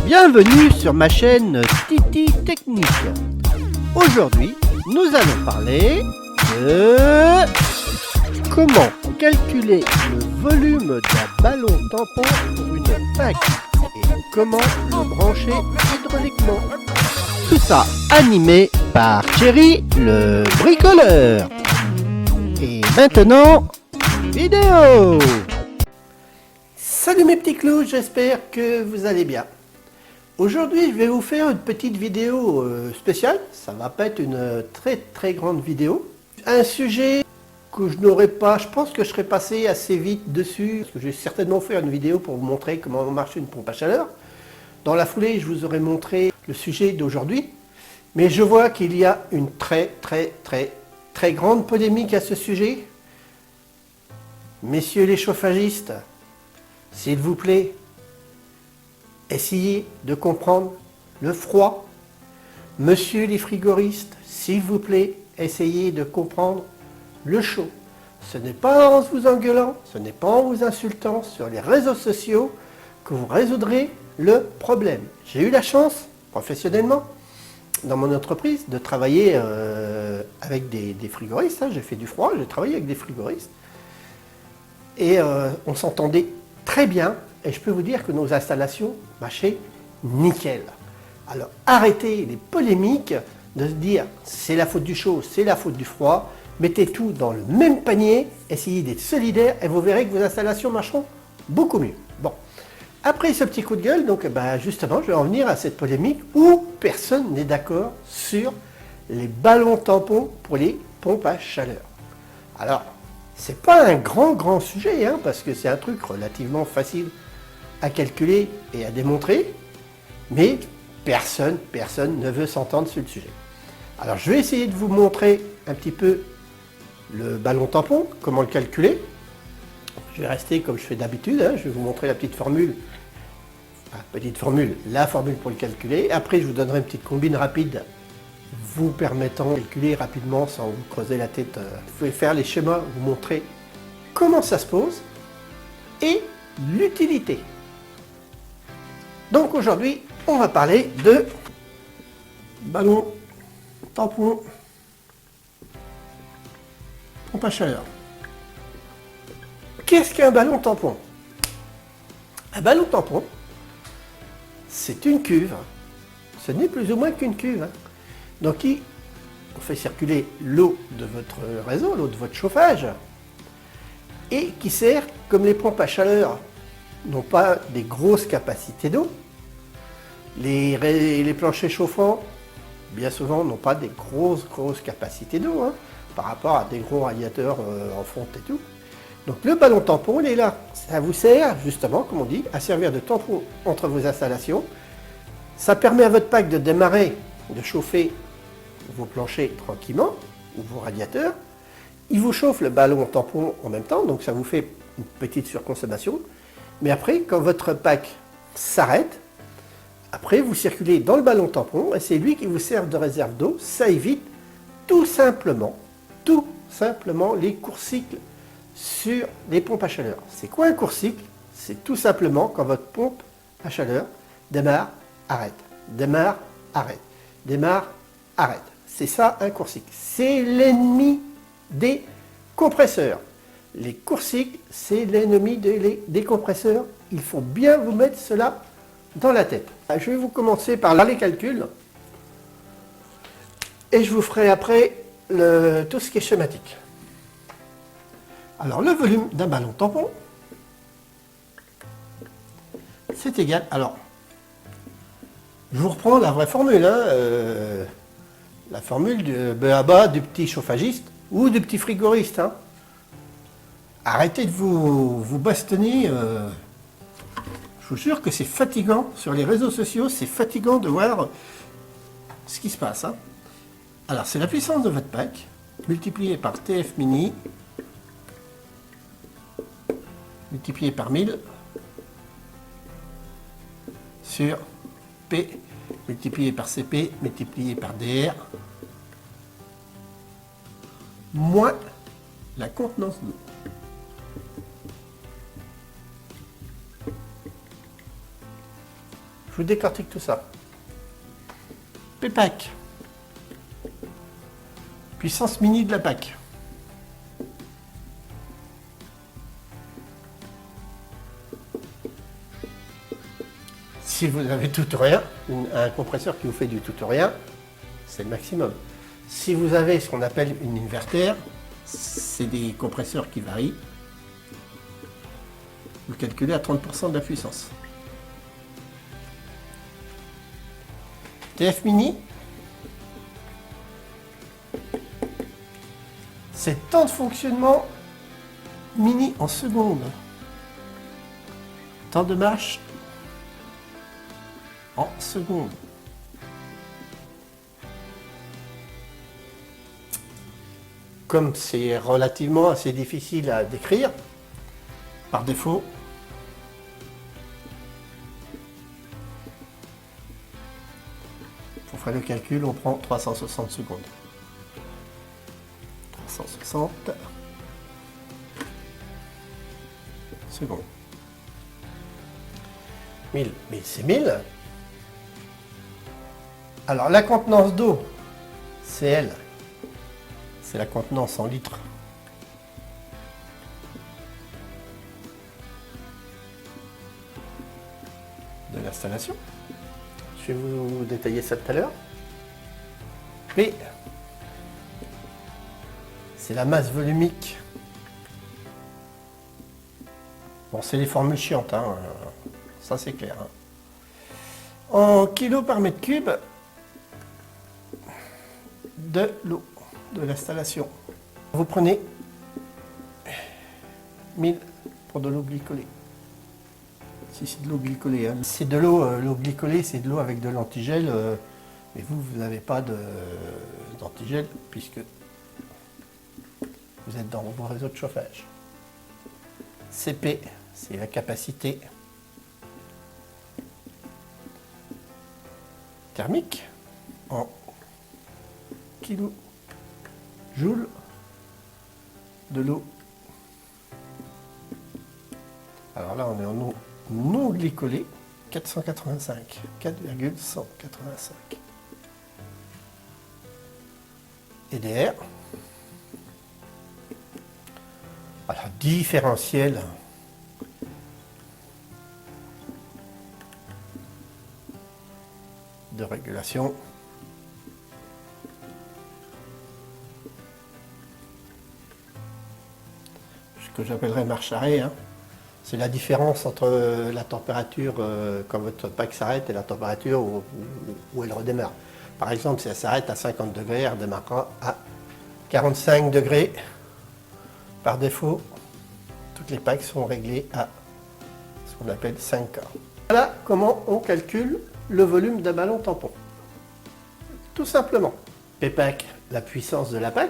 Bienvenue sur ma chaîne Titi Technique. Aujourd'hui, nous allons parler de comment calculer le volume d'un ballon tampon pour une PAC et comment le brancher hydrauliquement. Tout ça animé par Thierry le bricoleur. Et maintenant, vidéo. Salut mes petits clous, j'espère que vous allez bien. Aujourd'hui, je vais vous faire une petite vidéo spéciale. Ça va pas être une très grande vidéo. Un sujet que je n'aurais pas, je pense que je serais passé assez vite dessus. Parce que je vais certainement faire une vidéo pour vous montrer comment marche une pompe à chaleur. Dans la foulée, je vous aurais montré le sujet d'aujourd'hui. Mais je vois qu'il y a une très grande polémique à ce sujet. Messieurs les chauffagistes, s'il vous plaît, essayez de comprendre le froid. Monsieur les frigoristes, s'il vous plaît, essayez de comprendre le chaud. Ce n'est pas en vous engueulant, ce n'est pas en vous insultant sur les réseaux sociaux que vous résoudrez le problème. J'ai eu la chance, professionnellement, dans mon entreprise, de travailler avec des frigoristes. J'ai fait du froid, j'ai travaillé avec des frigoristes. Et on s'entendait très bien. Et je peux vous dire que nos installations marchaient nickel. Alors arrêtez les polémiques de se dire c'est la faute du chaud, c'est la faute du froid. Mettez tout dans le même panier, essayez d'être solidaires et vous verrez que vos installations marcheront beaucoup mieux. Bon, après ce petit coup de gueule, donc justement je vais en venir à cette polémique où personne n'est d'accord sur les ballons tampons pour les pompes à chaleur. Alors, c'est pas un grand sujet, parce que c'est un truc relativement facile à calculer et à démontrer, mais personne ne veut s'entendre sur le sujet. Alors je vais essayer de vous montrer un petit peu le ballon tampon, comment le calculer. Je vais rester comme je fais d'habitude, je vais vous montrer la petite formule, la formule pour le calculer. Après je vous donnerai une petite combine rapide vous permettant de calculer rapidement sans vous creuser la tête. Vous pouvez faire les schémas, vous montrer comment ça se pose et l'utilité. Donc aujourd'hui, on va parler de ballon tampon pompe à chaleur. Qu'est-ce qu'un ballon tampon? Un ballon tampon, c'est une cuve. Ce n'est plus ou moins qu'une cuve. Donc on fait circuler l'eau de votre réseau, l'eau de votre chauffage, et qui sert, comme les pompes à chaleur n'ont pas des grosses capacités d'eau, les planchers chauffants, bien souvent, n'ont pas des grosses capacités d'eau, par rapport à des gros radiateurs en fonte et tout. Donc le ballon tampon, il est là. Ça vous sert, justement, comme on dit, à servir de tampon entre vos installations. Ça permet à votre PAC de démarrer, de chauffer vos planchers tranquillement, ou vos radiateurs. Il vous chauffe le ballon tampon en même temps, donc ça vous fait une petite surconsommation. Mais après, quand votre PAC s'arrête, après vous circulez dans le ballon tampon et c'est lui qui vous sert de réserve d'eau. Ça évite tout simplement les courts-cycles sur les pompes à chaleur. C'est quoi un court-cycle? C'est tout simplement quand votre pompe à chaleur démarre, arrête, démarre, arrête, démarre, arrête. C'est ça un court-cycle. C'est l'ennemi des compresseurs. Les courts-cycles, c'est l'ennemi des compresseurs. Il faut bien vous mettre cela dans la tête. Je vais vous commencer par les calculs. Et je vous ferai après tout ce qui est schématique. Alors le volume d'un ballon tampon, c'est égal. Alors, je vous reprends la vraie formule. La formule du BABA du petit chauffagiste ou du petit frigoriste. Arrêtez de vous bastonner. Je vous jure que c'est fatigant. Sur les réseaux sociaux, c'est fatigant de voir ce qui se passe. Alors, c'est la puissance de votre PAC multipliée par TF mini multiplié par 1000 sur P multiplié par CP multiplié par DR moins la contenance d'eau. Je vous décortique tout ça. Pépac. Puissance mini de la PAC. Si vous avez tout ou rien, un compresseur qui vous fait du tout ou rien, c'est le maximum. Si vous avez ce qu'on appelle une inverter, c'est des compresseurs qui varient. Vous calculez à 30% de la puissance. TF Mini, c'est temps de fonctionnement mini en secondes. Temps de marche en secondes. Comme c'est relativement assez difficile à décrire, par défaut, pour faire le calcul, on prend 360 secondes. 360 secondes. 1000, mais c'est 1000. Alors la contenance d'eau, c'est elle. C'est la contenance en litres. De l'installation. Je vais vous détailler ça tout à l'heure. P, c'est la masse volumique. Bon, c'est les formules chiantes, hein. Ça c'est clair. Hein. En kilos par mètre cube de l'eau de l'installation. Vous prenez 1000 pour de l'eau glycolée. Si c'est de l'eau glycolée, hein. C'est de l'eau glycolée, c'est de l'eau avec de l'antigel, mais vous n'avez pas d'antigel puisque vous êtes dans vos réseaux de chauffage. CP, c'est la capacité thermique en kilojoules de l'eau. Alors là, on est en eau non glycolée, 485, 4,185. EDR. Alors, différentiel. De régulation. Ce que j'appellerais marche arrêt, hein. C'est la différence entre la température quand votre PAC s'arrête et la température où elle redémarre. Par exemple, si elle s'arrête à 50 degrés, elle redémarrera à 45 degrés. Par défaut, toutes les PAC sont réglées à ce qu'on appelle 5K. Voilà comment on calcule le volume d'un ballon tampon. Tout simplement. PPAC, la puissance de la PAC.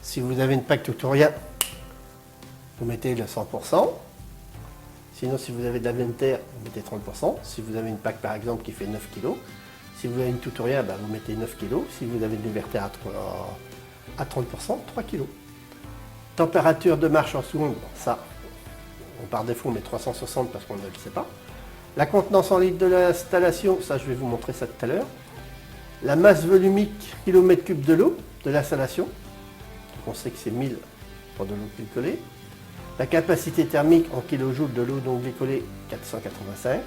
Si vous avez une PAC tout ou rien, vous mettez le 100%. Sinon, si vous avez de la Venter, vous mettez 30%. Si vous avez une PAC par exemple qui fait 9 kg, si vous avez une tout ou rien, vous mettez 9 kg. Si vous avez une Venter à 30%, 3 kg. Température de marche en secondes, ça, par défaut on met 360 parce qu'on ne le sait pas. La contenance en litres de l'installation, ça je vais vous montrer ça tout à l'heure. La masse volumique kilomètre cube de l'eau de l'installation, on sait que c'est 1000 pour de l'eau glycolée. La capacité thermique en kilojoules de l'eau non glycolée, 485.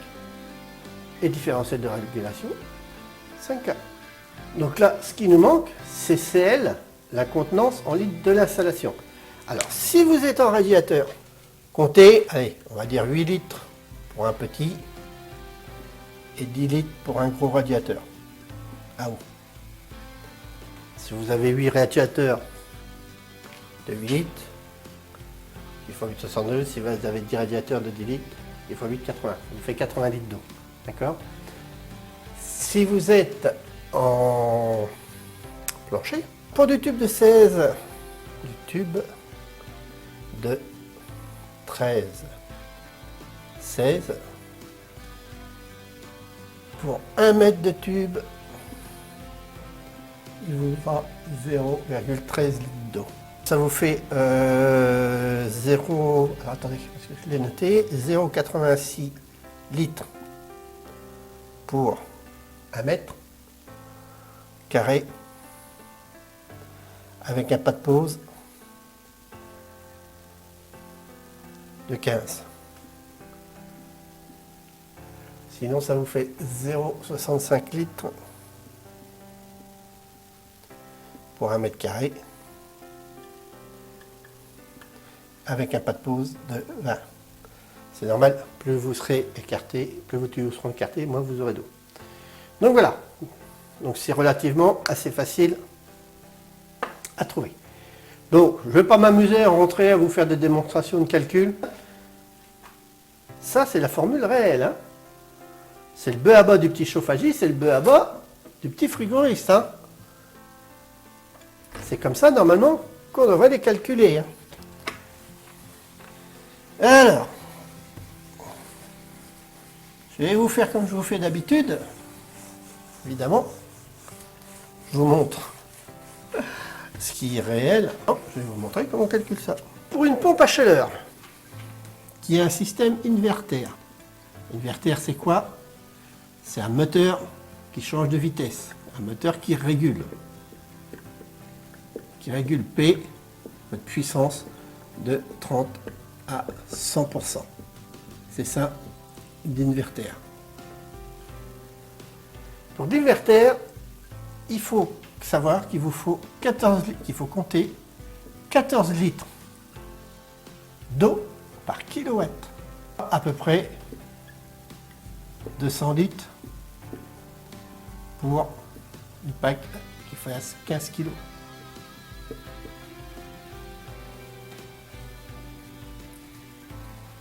Et différentiel de régulation, 5K. Donc là, ce qui nous manque, c'est CL, la contenance en litres de l'installation. Alors, si vous êtes en radiateur, comptez, allez, on va dire 8 litres pour un petit et 10 litres pour un gros radiateur. Ah oui. Si vous avez 8 radiateurs de 8 litres, il faut 8,62. Si vous avez 10 radiateurs de 10 litres, il faut 8,80. Vous fait 80 litres d'eau. D'accord? Si vous êtes en plancher, pour du tube de 16, du tube de 13, 16, pour 1 mètre de tube, il vous va 0,13 litres d'eau. Ça vous fait 0, alors attendez, parce que je l'ai noté, 0,86 litres pour 1 mètre carré avec un pas de pause de 15. Sinon, ça vous fait 0,65 litres pour 1 mètre carré avec un pas de pause de 20. C'est normal, plus vous serez écarté, plus vos tuyaux seront écartés, moins vous aurez d'eau. Donc voilà, donc c'est relativement assez facile à trouver. Donc je ne vais pas m'amuser à rentrer à vous faire des démonstrations de calcul. Ça c'est la formule réelle. Hein. C'est le bœuf à bas du petit chauffagiste, c'est le bœuf à bas du petit frigoriste. Hein. C'est comme ça normalement qu'on devrait les calculer. Hein. Alors, je vais vous faire comme je vous fais d'habitude. Évidemment, je vous montre ce qui est réel. Oh, je vais vous montrer comment on calcule ça. Pour une pompe à chaleur, qui a un système inverter. Inverter, c'est quoi? C'est un moteur qui change de vitesse. Un moteur qui régule. Qui régule P, votre puissance, de 30 à 100%. C'est ça, d'inverter. Pour l'inverter, il faut savoir qu'il vous faut 14 litres, qu'il faut compter 14 litres d'eau par kilowatt. À peu près 200 litres pour une pack qui fasse 15 kg.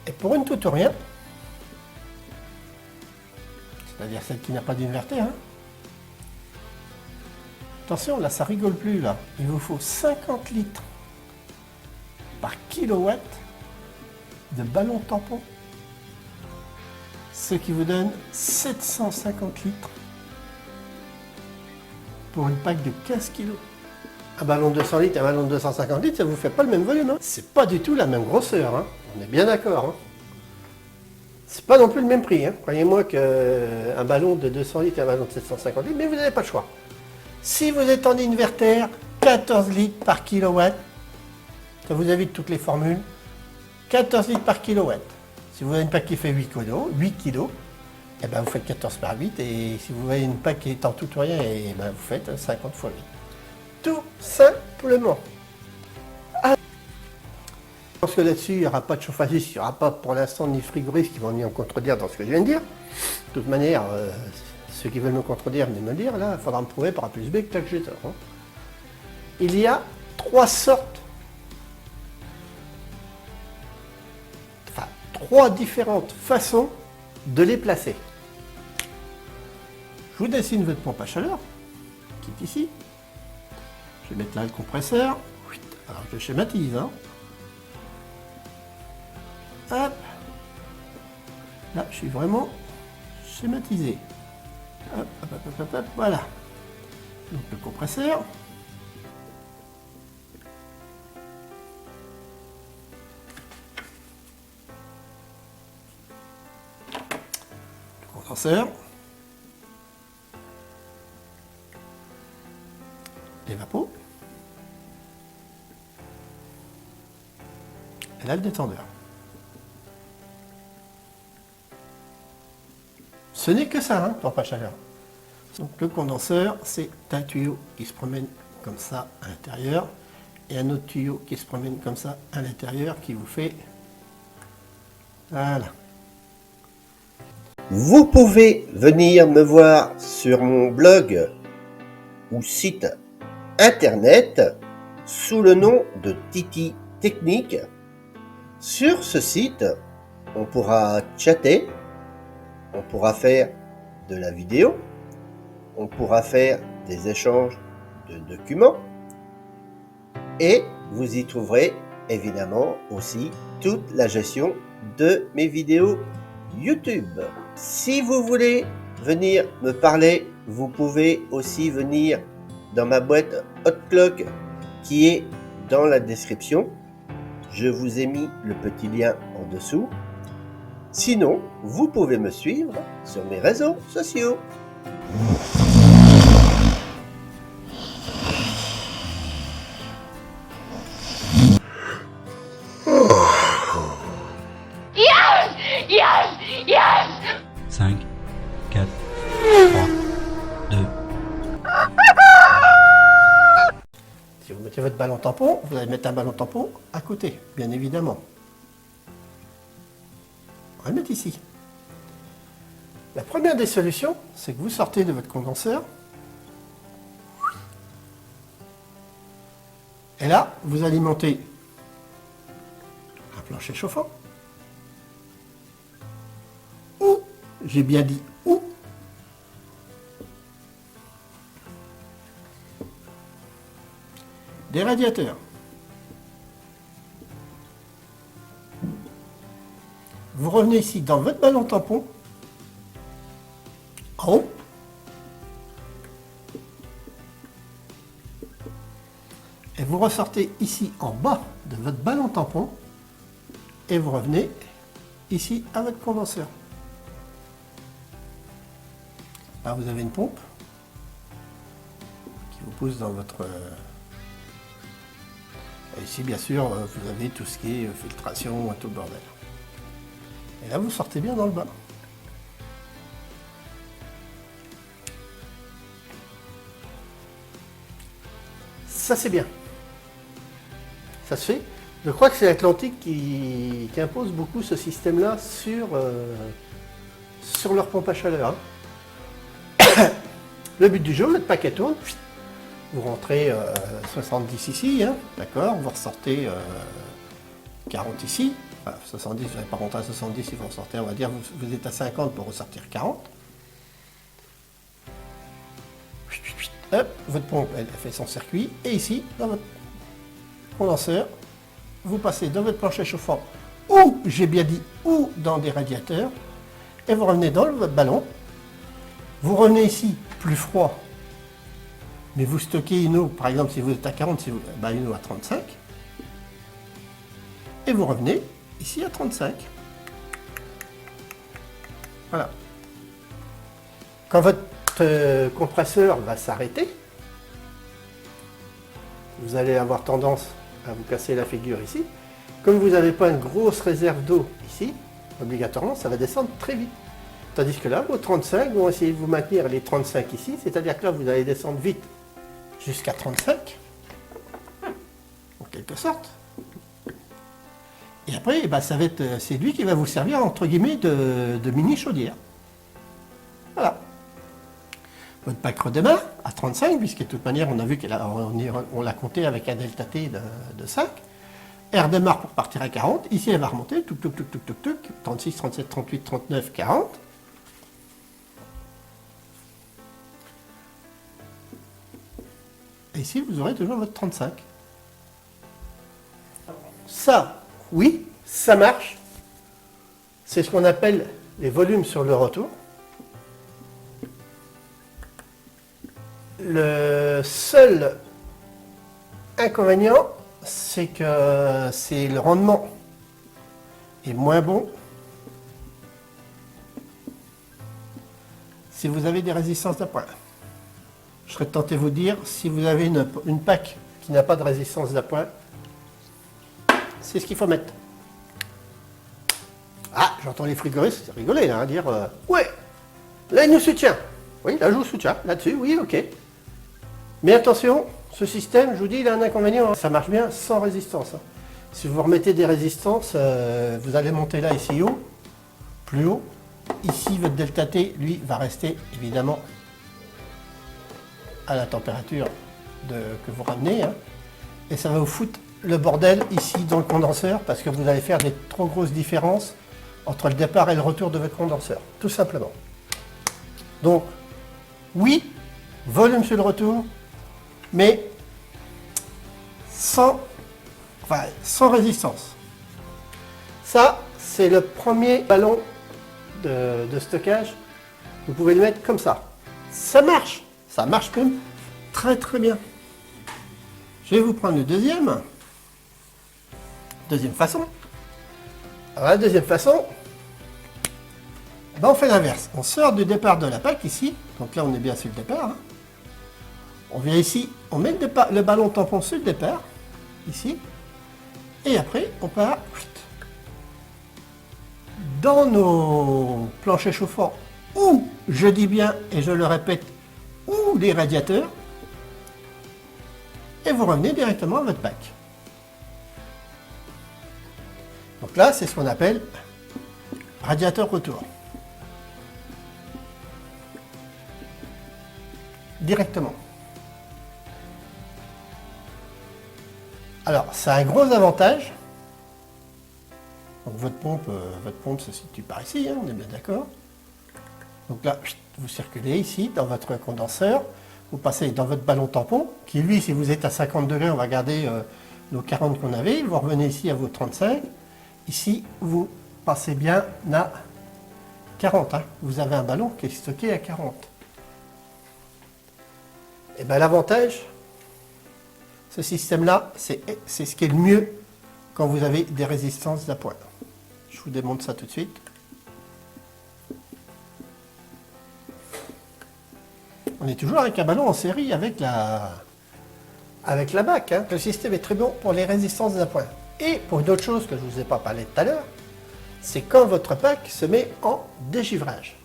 Et pour une toute ou rien, c'est-à-dire celle qui n'a pas d'inverter, hein. Attention, là ça rigole plus là. Il vous faut 50 litres par kilowatt de ballon tampon. Ce qui vous donne 750 litres pour une pack de 15 kg. Un ballon de 200 litres et un ballon de 250 litres, ça ne vous fait pas le même volume. Hein. C'est pas du tout la même grosseur. Hein. On est bien d'accord. Hein. C'est pas non plus le même prix. Hein. Croyez-moi qu'un ballon de 200 litres et un ballon de 750 litres, mais vous n'avez pas le choix. Si vous êtes en inverter, 14 litres par kilowatt, ça vous évite toutes les formules, 14 litres par kilowatt. Si vous avez une pack qui fait 8 kg, eh ben vous faites 14 par 8, et si vous avez une pack qui est en tout ou rien, eh ben vous faites 50 fois 8. Tout simplement. Je pense que là-dessus, il n'y aura pas de chauffagiste, il n'y aura pas pour l'instant ni frigoriste qui vont venir me contredire dans ce que je viens de dire. De toute manière, ceux qui veulent me contredire, venez me le dire, là, il faudra me prouver par A plus B que j'ai tort. Hein. Il y a 3 sortes, enfin 3 différentes façons de les placer. Je vous dessine votre pompe à chaleur, qui est ici. Je vais mettre là le compresseur. Alors je schématise. Hein. Hop. Là, je suis vraiment schématisé. Hop, hop, hop, hop, hop, voilà. Donc le compresseur. Le condenseur. Les vapos. Et là, le détendeur. Ce n'est que ça, hein, pompe à chaleur. Donc le condenseur, c'est un tuyau qui se promène comme ça à l'intérieur et un autre tuyau qui se promène comme ça à l'intérieur qui vous fait... Voilà. Vous pouvez venir me voir sur mon blog ou site internet sous le nom de Titi Technique. Sur ce site, on pourra chatter, on pourra faire de la vidéo, on pourra faire des échanges de documents et vous y trouverez évidemment aussi toute la gestion de mes vidéos YouTube. Si vous voulez venir me parler, vous pouvez aussi venir dans ma boîte Hotclock qui est dans la description. Je vous ai mis le petit lien en dessous. Sinon, vous pouvez me suivre sur mes réseaux sociaux. Yes! 5, 4, 3, 2. Si vous mettez votre ballon tampon, vous allez mettre un ballon tampon à côté, bien évidemment. On va le mettre ici. La première des solutions, c'est que vous sortez de votre condenseur. Et là, vous alimentez un plancher chauffant. Ou, j'ai bien dit ou, des radiateurs. Vous revenez ici dans votre ballon tampon, en haut, et vous ressortez ici en bas de votre ballon tampon, et vous revenez ici à votre condenseur. Là, vous avez une pompe qui vous pousse dans votre... Et ici, bien sûr, vous avez tout ce qui est filtration, tout le bordel. Et là, vous sortez bien dans le bas. Ça, c'est bien. Ça se fait. Je crois que c'est l'Atlantique qui impose beaucoup ce système-là sur leur pompe à chaleur. Hein. Le but du jeu, votre paquet tourne. Vous rentrez 70 ici, hein, d'accord. Vous ressortez 40 ici. Enfin, 70, vous n'allez pas rentrer à 70 si vous ressortez, on va dire, vous êtes à 50 pour ressortir 40. Hop, votre pompe, elle fait son circuit. Et ici, dans votre condenseur, vous passez dans votre plancher chauffant, ou, j'ai bien dit, ou dans des radiateurs, et vous revenez dans votre ballon. Vous revenez ici, plus froid, mais vous stockez une eau, par exemple, si vous êtes à 40, une eau à 35, et vous revenez ici à 35. Voilà. Quand votre compresseur va s'arrêter, vous allez avoir tendance à vous casser la figure ici. Comme vous n'avez pas une grosse réserve d'eau ici, obligatoirement, ça va descendre très vite. Tandis que là, vos 35 vont essayer de vous maintenir les 35 ici, c'est-à-dire que là, vous allez descendre vite jusqu'à 35, en quelque sorte. Et après, c'est lui qui va vous servir, entre guillemets, de mini chaudière. Voilà. Votre pack redémarre à 35, puisque de toute manière, on a vu qu'on l'a compté avec un delta T de 5. Elle redémarre pour partir à 40. Ici, elle va remonter, 36, 37, 38, 39, 40. Et ici, vous aurez toujours votre 35. Ça, oui, ça marche. C'est ce qu'on appelle les volumes sur le retour. Le seul inconvénient, c'est que le rendement est moins bon si vous avez des résistances d'appoint. Je serais tenté de vous dire, si vous avez une PAC qui n'a pas de résistance d'appoint, c'est ce qu'il faut mettre. Ah, j'entends les frigoristes rigoler, là, dire ouais, là il nous soutient. Oui, là je vous soutiens, là-dessus, oui, ok. Mais attention, ce système, je vous dis, il a un inconvénient. Ça marche bien sans résistance. Si vous remettez des résistances, vous allez monter là, ici haut, plus haut. Ici, votre delta T, lui, va rester évidemment à la température que vous ramenez. Hein. Et ça va vous foutre le bordel ici dans le condenseur parce que vous allez faire des trop grosses différences entre le départ et le retour de votre condenseur, tout simplement. Donc, oui, volume sur le retour, mais sans résistance. Ça, c'est le premier ballon de stockage. Vous pouvez le mettre comme ça. Ça marche même très très bien. Je vais vous prendre le deuxième façon. Alors la deuxième façon, Ben, on fait l'inverse. On sort du départ de la PAC ici. Donc là, on est bien sur le départ. Hein. On vient ici, on met le ballon tampon sur le départ. Ici. Et après, on part dans nos planchers chauffants. Ou, je dis bien, et je le répète, ou des radiateurs. Et vous revenez directement à votre PAC. Donc là, c'est ce qu'on appelle radiateur retour. Directement. Alors, ça a un gros avantage. Donc votre pompe se situe par ici, hein, on est bien d'accord. Donc là, vous circulez ici dans votre condenseur, vous passez dans votre ballon tampon, qui lui, si vous êtes à 50 degrés, on va garder nos 40 qu'on avait, vous revenez ici à vos 35. Ici, vous passez bien à 40. Hein. Vous avez un ballon qui est stocké à 40. Et bien l'avantage, ce système-là, c'est ce qui est le mieux quand vous avez des résistances d'appoint. Je vous démontre ça tout de suite. On est toujours avec un ballon en série avec la BAC. Hein. Le système est très bon pour les résistances d'appoint. Et pour une autre chose que je ne vous ai pas parlé tout à l'heure, c'est quand votre PAC se met en dégivrage.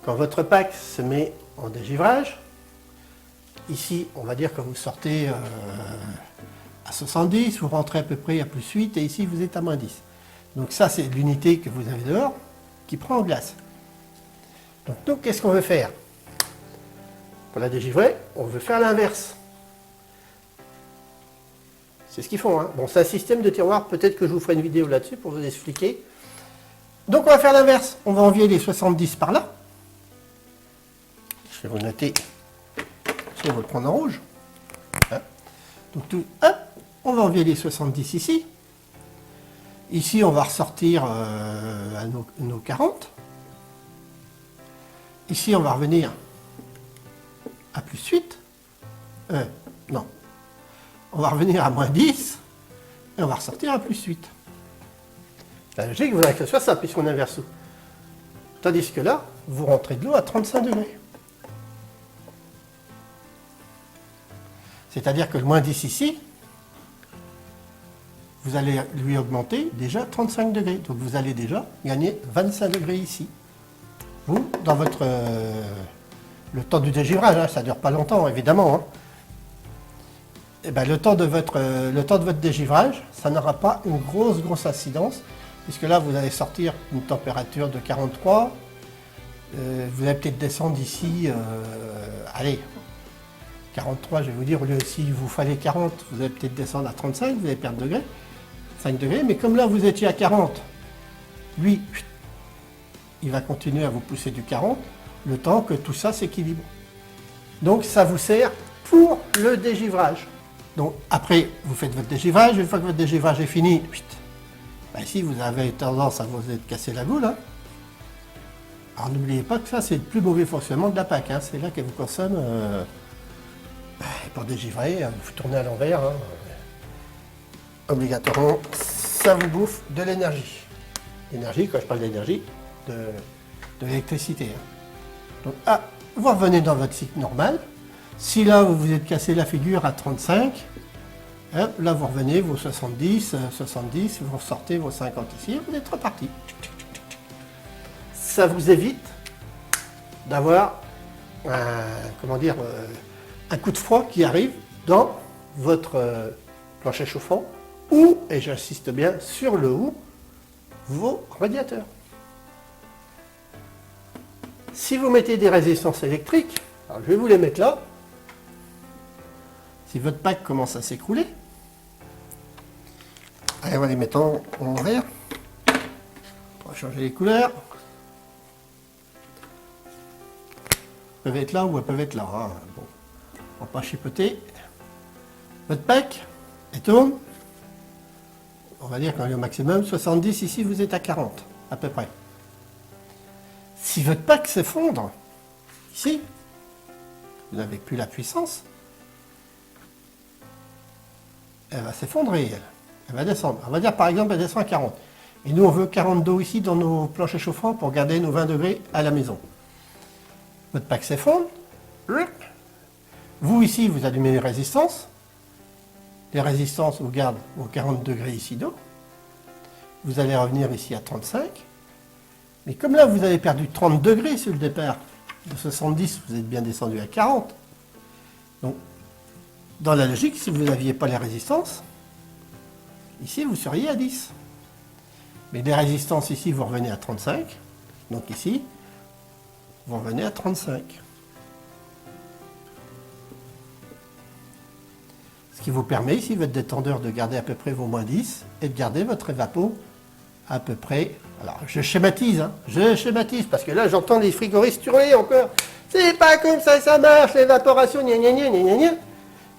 Quand votre PAC se met en dégivrage, ici, on va dire que vous sortez à 70, vous rentrez à peu près à plus 8, et ici, vous êtes à moins 10. Donc ça, c'est l'unité que vous avez dehors qui prend en glace. Donc nous, qu'est-ce qu'on veut faire? Pour la dégivrer, on veut faire l'inverse. C'est ce qu'ils font. Hein. Bon, c'est un système de tiroir, peut-être que je vous ferai une vidéo là-dessus pour vous expliquer. Donc on va faire l'inverse. On va envier les 70 par là. Je vais vous noter. Je vais vous le prendre en rouge. Hein. Donc tout, hop, on va envier les 70 ici. Ici, on va ressortir à nos 40. Ici, on va revenir à plus 8. Non. On va revenir à moins 10. Et on va ressortir à plus 8. La logique voudrait que ce soit ça, puisqu'on inverse tout. Tandis que là, vous rentrez de l'eau à 35 degrés. C'est-à-dire que le moins 10 ici, vous allez lui augmenter déjà 35 degrés. Donc vous allez déjà gagner 25 degrés ici. Vous, dans votre... le temps du dégivrage, hein, ça ne dure pas longtemps, évidemment. Hein. Et ben, le temps de votre dégivrage, ça n'aura pas une grosse incidence, puisque là, vous allez sortir une température de 43. Vous allez peut-être descendre ici, allez, 43, je vais vous dire, au lieu s'il vous fallait 40, vous allez peut-être descendre à 35, vous allez perdre degrés, 5 degrés, mais comme là, vous étiez à 40, lui, il va continuer à vous pousser du 40, le temps que tout ça s'équilibre. Donc, ça vous sert pour le dégivrage. Donc, après, vous faites votre dégivrage, une fois que votre dégivrage est fini, ben, ici, vous avez tendance à vous être cassé la goule. Hein. Alors, n'oubliez pas que ça, c'est le plus mauvais fonctionnement de la PAC. Hein. C'est là qu'elle vous consomme... pour dégivrer, vous tournez à l'envers, hein, obligatoirement, ça vous bouffe de l'énergie. L'énergie, quand je parle d'énergie, de l'électricité. Hein. Donc, vous revenez dans votre cycle normal. Si là, vous vous êtes cassé la figure à 35, hein, là, vous revenez vos 70, vous ressortez vos 50 ici, et vous êtes reparti. Ça vous évite d'avoir un coup de froid qui arrive dans votre plancher chauffant ou, et j'insiste bien sur le ou, vos radiateurs. Si vous mettez des résistances électriques, alors je vais vous les mettre là, si votre PAC commence à s'écrouler, allez, on va les mettre en vert, on va changer les couleurs, elles peuvent être là ou elles peuvent être là, hein. Bon. On va pas chipoter. Votre PAC, elle tourne. On va dire qu'on est au maximum. 70, ici, vous êtes à 40, à peu près. Si votre PAC s'effondre, ici, vous n'avez plus la puissance, elle va s'effondrer, elle va descendre. On va dire, par exemple, elle descend à 40. Et nous, on veut 40 d'eau ici dans nos planchers chauffants pour garder nos 20 degrés à la maison. Votre pack s'effondre. Vous, ici, vous allumez les résistances. Les résistances vous gardent vos 40 degrés ici d'eau. Vous allez revenir ici à 35. Mais comme là, vous avez perdu 30 degrés sur le départ, de 70, vous êtes bien descendu à 40. Donc, dans la logique, si vous n'aviez pas les résistances, ici, vous seriez à 10. Mais les résistances, ici, vous revenez à 35. Donc ici, vous revenez à 35. Ce qui vous permet, ici, votre détendeur, de garder à peu près vos moins 10 et de garder votre évapo à peu près... Alors, je schématise, hein, parce que là, j'entends les frigoristes hurler encore. C'est pas comme ça que ça marche, l'évaporation, gna gna gna gna gna.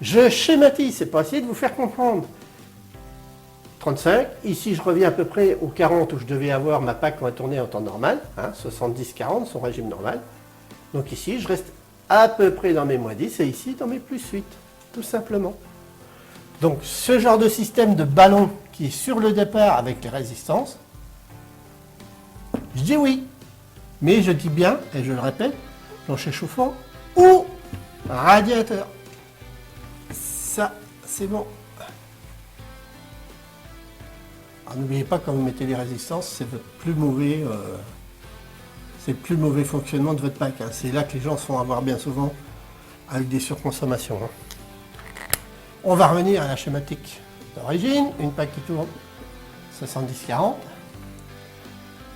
Je schématise, c'est pour essayer de vous faire comprendre. 35, ici je reviens à peu près aux 40 où je devais avoir ma PAC qui va tourner en temps normal, hein, 70-40, son régime normal. Donc ici, je reste à peu près dans mes moins 10 et ici dans mes plus 8, tout simplement. Donc ce genre de système de ballon qui est sur le départ avec les résistances, je dis oui, mais je dis bien, et je le répète, plancher chauffant ou radiateur. Ça, c'est bon. Alors n'oubliez pas, quand vous mettez les résistances, c'est le plus mauvais fonctionnement de votre pack. Hein. C'est là que les gens se font avoir bien souvent avec des surconsommations. Hein. On va revenir à la schématique d'origine, une pack qui tourne 70-40.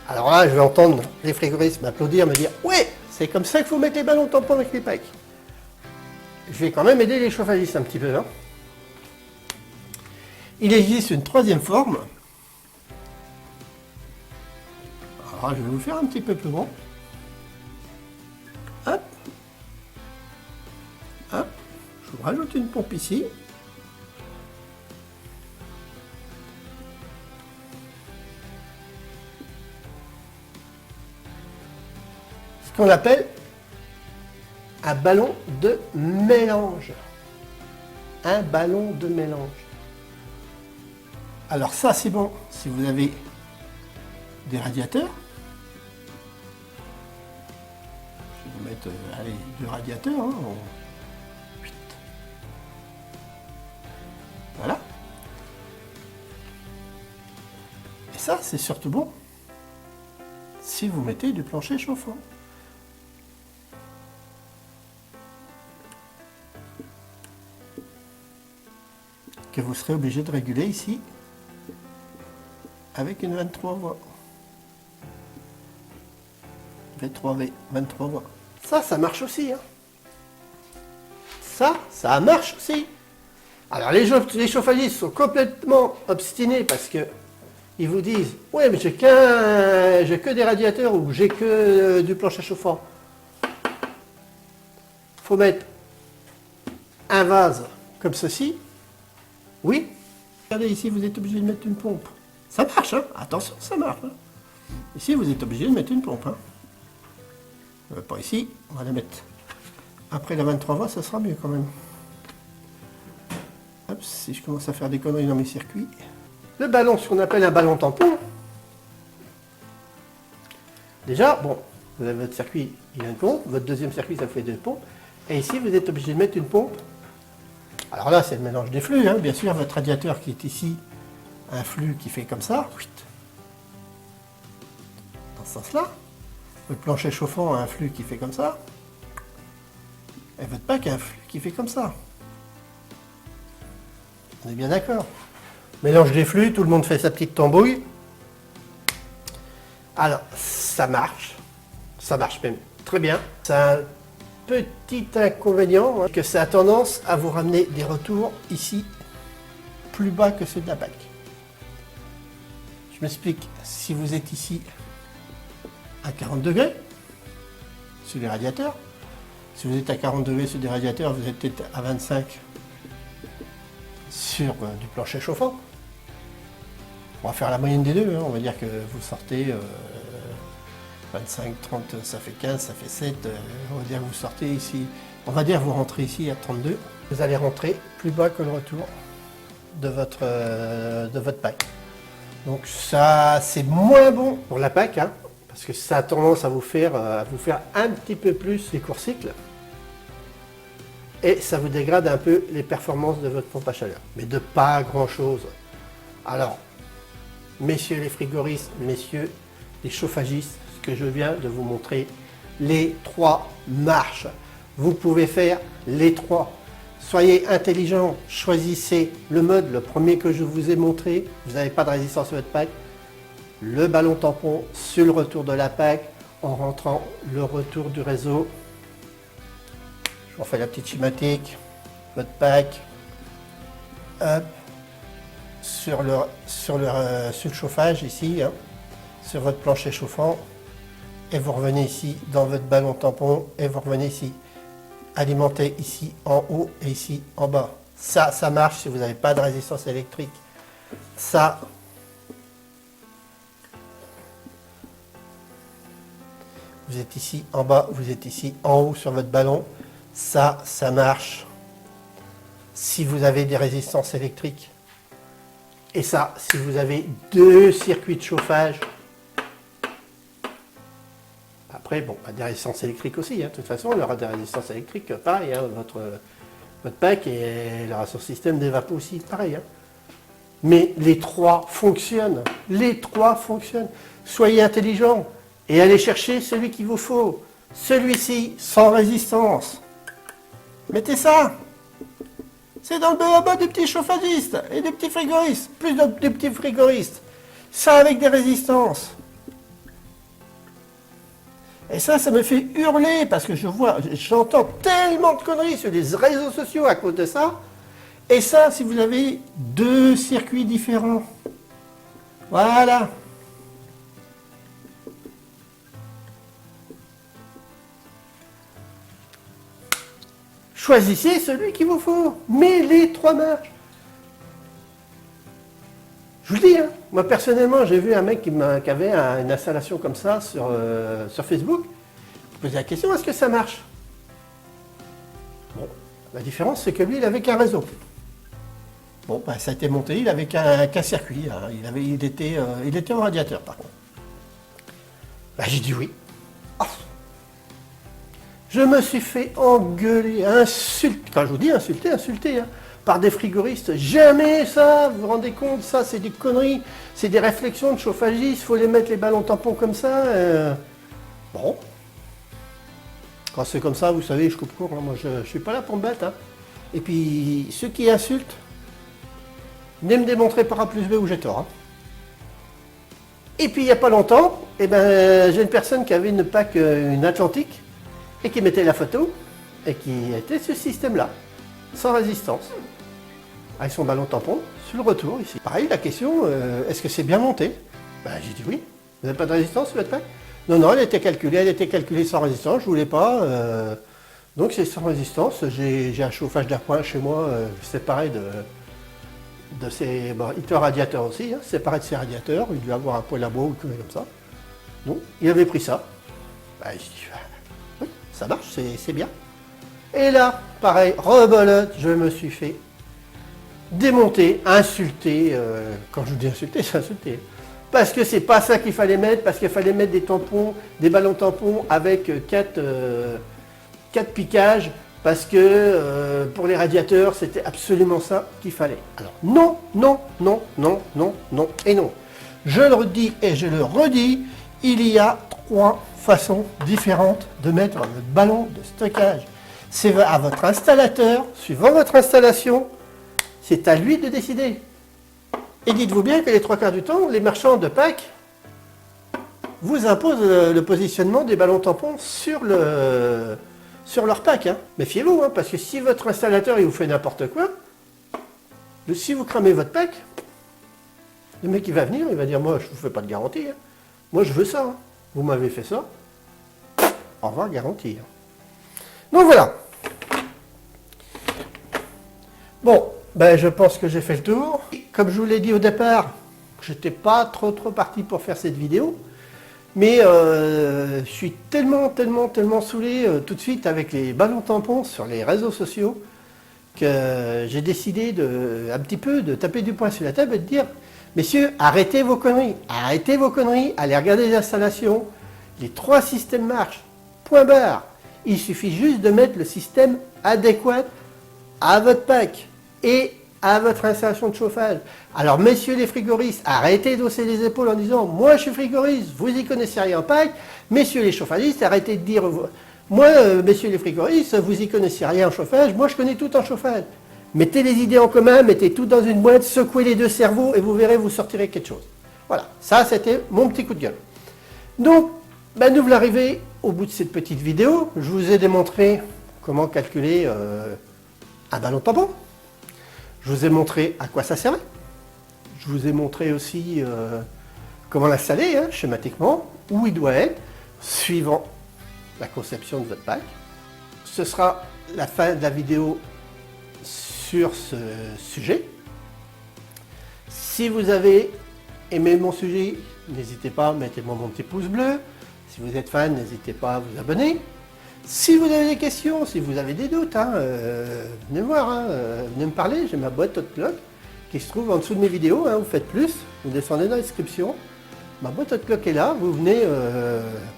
Alors là, je vais entendre les frigoristes m'applaudir, me dire « Ouais, c'est comme ça qu'il faut mettre les ballons tampons avec les packs. » Je vais quand même aider les chauffagistes un petit peu. Hein. Il existe une troisième forme. Alors je vais vous faire un petit peu plus grand. Hop. Hop. Je vous rajoute une pompe ici. Ce qu'on appelle un ballon de mélange. Un ballon de mélange. Alors ça, c'est bon si vous avez des radiateurs. Je vais vous mettre allez, deux radiateurs. Hein, voilà. Et ça, c'est surtout bon si vous mettez du plancher chauffant. Que vous serez obligé de réguler ici avec une 23 voies. V3V, 23 voies. Ça marche aussi. Hein. Ça marche aussi. Alors les chauffagistes sont complètement obstinés parce que ils vous disent « Ouais, mais j'ai que des radiateurs ou j'ai que du plancher chauffant. » Il faut mettre un vase comme ceci. Oui. Regardez ici, vous êtes obligé de mettre une pompe. Ça marche, hein. Attention, ça marche. Hein. Ici, vous êtes obligé de mettre une pompe. Hein. Pas ici, on va la mettre. Après la 23 voies, ça sera mieux quand même. Hop, si je commence à faire des conneries dans mes circuits. Le ballon, ce qu'on appelle un ballon tampon. Déjà, bon, vous avez votre circuit, il a une pompe. Votre deuxième circuit, ça fait deux pompes. Et ici, vous êtes obligé de mettre une pompe. Alors là, c'est le mélange des flux. Hein. Bien sûr, votre radiateur qui est ici, un flux qui fait comme ça. Dans ce sens-là. Votre plancher chauffant a un flux qui fait comme ça. Et votre pack a un flux qui fait comme ça. On est bien d'accord. Mélange des flux, tout le monde fait sa petite tambouille. Alors, ça marche. Ça marche même très bien. C'est un petit inconvénient, hein, que ça a tendance à vous ramener des retours ici plus bas que ceux de la PAC. Je m'explique. Si vous êtes ici à 40 degrés sur les radiateurs, si vous êtes à 40 degrés sur des radiateurs, vous êtes peut-être à 25 sur du plancher chauffant. On va faire la moyenne des deux, hein. On va dire que vous sortez 25, 30, ça fait 15, ça fait 7, on va dire que vous sortez ici, on va dire que vous rentrez ici à 32, vous allez rentrer plus bas que le retour de votre pack. Donc ça, c'est moins bon pour la PAC, hein, parce que ça a tendance à vous faire un petit peu plus les courts cycles. Et ça vous dégrade un peu les performances de votre pompe à chaleur. Mais de pas grand chose. Alors, messieurs les frigoristes, messieurs les chauffagistes, ce que je viens de vous montrer, les 3 marches. Vous pouvez faire les 3. Soyez intelligents, choisissez le mode, le premier que je vous ai montré. Vous n'avez pas de résistance à votre PAC. Le ballon tampon sur le retour de la PAC en rentrant le retour du réseau. Je vous refais la petite schématique. Votre PAC. Hop. Sur le chauffage ici, hein, sur votre plancher chauffant. Et vous revenez ici dans votre ballon tampon et vous revenez ici. Alimenté ici en haut et ici en bas. Ça marche si vous n'avez pas de résistance électrique. Ça, vous êtes ici en bas, vous êtes ici en haut sur votre ballon. Ça marche si vous avez des résistances électriques. Et ça, si vous avez 2 circuits de chauffage. Après, bon, des résistances électriques aussi. Hein. De toute façon, il y aura des résistances électriques, pareil. Hein. Votre PAC et le son système d'évapo aussi, pareil. Hein. Mais les 3 fonctionnent. Les 3 fonctionnent. Soyez intelligents et allez chercher celui qu'il vous faut. Celui-ci, sans résistance. Mettez ça. C'est dans le bas des petits chauffagistes et des petits frigoristes. Plus des petits frigoristes. Ça avec des résistances. Et ça me fait hurler parce que j'entends tellement de conneries sur les réseaux sociaux à cause de ça. Et ça, si vous avez 2 circuits différents. Voilà. Choisissez celui qu'il vous faut. Mais les 3 marches. Je vous le dis, hein, moi personnellement, j'ai vu un mec qui avait une installation comme ça sur Facebook. Il posait la question, est-ce que ça marche? Bon, la différence, c'est que lui, il avait qu'un réseau. Bon, bah, ça a été monté, il avait qu'un circuit. Hein. Il était en radiateur, par contre. Bah, j'ai dit oui. Oh. Je me suis fait engueuler, insulter. Quand je vous dis insulter, hein. Par des frigoristes. Jamais ça, vous vous rendez compte, ça c'est des conneries, c'est des réflexions de chauffagistes, il faut les mettre les ballons tampons comme ça. Bon. Quand c'est comme ça, vous savez, je coupe court, hein. Moi je ne suis pas là pour me battre. Hein. Et puis, ceux qui insultent, venez me démontrer par A plus B où j'ai tort. Hein. Et puis il n'y a pas longtemps, j'ai une personne qui avait une PAC, une Atlantique, et qui mettait la photo, et qui était ce système-là, sans résistance. Avec son ballon tampon, sur le retour ici. Pareil, la question, est-ce que c'est bien monté? J'ai dit oui. Vous n'avez pas de résistance sur votre PAC? Non, elle était calculée sans résistance, je ne voulais pas. Donc c'est sans résistance. J'ai un chauffage d'air point chez moi, séparé de ses... Bon, il était radiateur aussi, hein, séparé de ses radiateurs, il devait avoir un poêle à bois ou quelque chose comme ça. Donc il avait pris ça. J'ai dit, oui, ça marche, c'est bien. Et là, pareil, rebolote, je me suis fait démonter, insulter. Quand je vous dis insulter, c'est insulter. Parce que c'est pas ça qu'il fallait mettre, parce qu'il fallait mettre des tampons, des ballons tampons avec 4 piquages, parce que pour les radiateurs, c'était absolument ça qu'il fallait. Alors non, non, non, non, non, non et non. Je le redis et je le redis, il y a 3 façons différentes de mettre le ballon de stockage. C'est à votre installateur, suivant votre installation, c'est à lui de décider. Et dites-vous bien que les 3 quarts du temps, les marchands de PAC vous imposent le positionnement des ballons tampons sur leur PAC. Hein. Méfiez-vous, hein, parce que si votre installateur il vous fait n'importe quoi, si vous cramez votre PAC, le mec il va venir, il va dire moi je ne vous fais pas de garantie, hein. Moi je veux ça, hein. Vous m'avez fait ça, au revoir garantie. Hein. Donc voilà. Bon, je pense que j'ai fait le tour. Comme je vous l'ai dit au départ, j'étais pas trop parti pour faire cette vidéo. Mais je suis tellement saoulé tout de suite avec les ballons tampons sur les réseaux sociaux que j'ai décidé un petit peu de taper du poing sur la table et de dire Messieurs, arrêtez vos conneries. Arrêtez vos conneries. Allez regarder les installations. Les 3 systèmes marchent. Point barre. Il suffit juste de mettre le système adéquat à votre pack et à votre installation de chauffage. Alors, messieurs les frigoristes, arrêtez d'hausser les épaules en disant « Moi, je suis frigoriste, vous y connaissez rien en pack. » Messieurs les chauffagistes, arrêtez de dire « Moi, messieurs les frigoristes, vous y connaissez rien en chauffage. Moi, je connais tout en chauffage. » Mettez les idées en commun, mettez tout dans une boîte, secouez les 2 cerveaux et vous verrez, vous sortirez quelque chose. Voilà, ça, c'était mon petit coup de gueule. Donc, nous voilà arrivés au bout de cette petite vidéo. Je vous ai démontré comment calculer un ballon tampon. Je vous ai montré à quoi ça servait. Je vous ai montré aussi comment l'installer schématiquement, où il doit être, suivant la conception de votre pack. Ce sera la fin de la vidéo sur ce sujet. Si vous avez aimé mon sujet, n'hésitez pas, mettez-moi mon petit pouce bleu. Si vous êtes fan, n'hésitez pas à vous abonner. Si vous avez des questions, si vous avez des doutes, venez me voir, venez me parler. J'ai ma boîte Hotclock qui se trouve en dessous de mes vidéos. Vous faites plus, vous descendez dans la description. Ma boîte Hotclock est là. Vous venez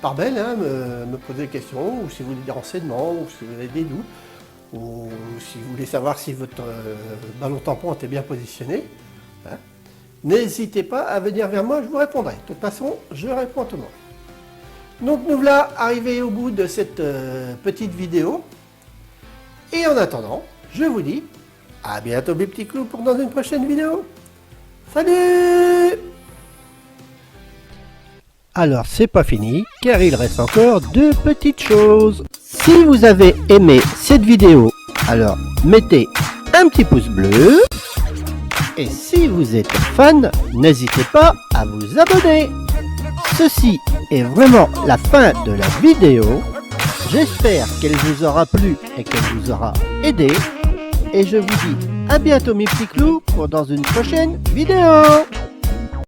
par mail me poser des questions, ou si vous avez des renseignements, ou si vous avez des doutes, ou si vous voulez savoir si votre ballon tampon était bien positionné. N'hésitez pas à venir vers moi, je vous répondrai. De toute façon, je réponds à tout le monde. Donc nous voilà arrivés au bout de cette petite vidéo. Et en attendant, je vous dis à bientôt mes petits clous pour dans une prochaine vidéo. Salut! Alors c'est pas fini, car il reste encore 2 petites choses. Si vous avez aimé cette vidéo, alors mettez un petit pouce bleu. Et si vous êtes fan, n'hésitez pas à vous abonner. Ceci est vraiment la fin de la vidéo. J'espère qu'elle vous aura plu et qu'elle vous aura aidé. Et je vous dis à bientôt mes petits clous pour dans une prochaine vidéo.